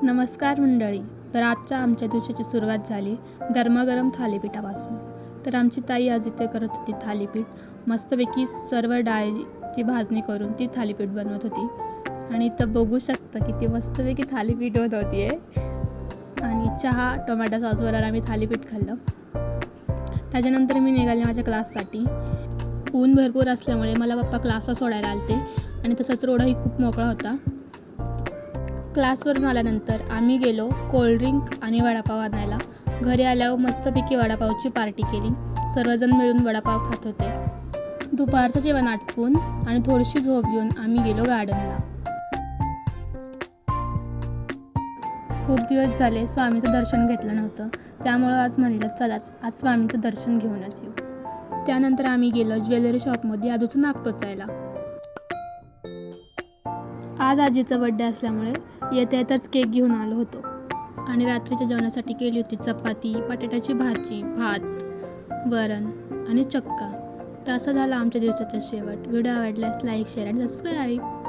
नमस्कार मंडळी. तर आमच्या दिवसाची सुरुवात झाली गरमागरम थालीपीठापासून. तर आमची ताई आज इथे करत होती थालीपीठ. मस्तपैकी सर्व डाळीची भाजणी करून ती थालीपीठ बनवत होती. आणि इथं बघू शकता की ती मस्तपैकी थालीपीठ होत होती आहे. आणि चहा टोमॅटो सॉसवर आम्ही थालीपीठ खाल्लं. त्याच्यानंतर मी निघाले माझ्या क्लाससाठी. ऊन भरपूर असल्यामुळे मला पप्पा क्लासला सोडायला आलते आणि तसंच रोडही खूप मोकळा होता. क्लासवरून आल्यानंतर आम्ही गेलो कोल्ड्रिंक आणि वडापाव आणायला. घरी आल्यावर मस्तपैकी वडापावची पार्टी केली. सर्वजण मिळून वडापाव खात होते. दुपारचं जेवण आटपून आणि थोडीशी झोप घेऊन आम्ही गेलो गार्डनला. खूप दिवस झाले स्वामीचं दर्शन घेतलं नव्हतं, त्यामुळं आज म्हणलं चलाच आज स्वामीचं दर्शन घेऊनच येऊ. त्यानंतर आम्ही गेलो ज्वेलरी शॉपमध्ये आजूचं नाक टोचायला. आज आजीचा बड्डे असल्यामुळे येताच केक घेऊन आलो होतो. आणि रात्रीच्या जेवणासाठी केली होती चपाती, बटाट्याची भाजी, भात, वरण आणि चक्का. तर असं झालं आमच्या दिवसाचा शेवट. व्हिडिओ आवडल्यास लाईक, शेअर आणि सबस्क्राईब.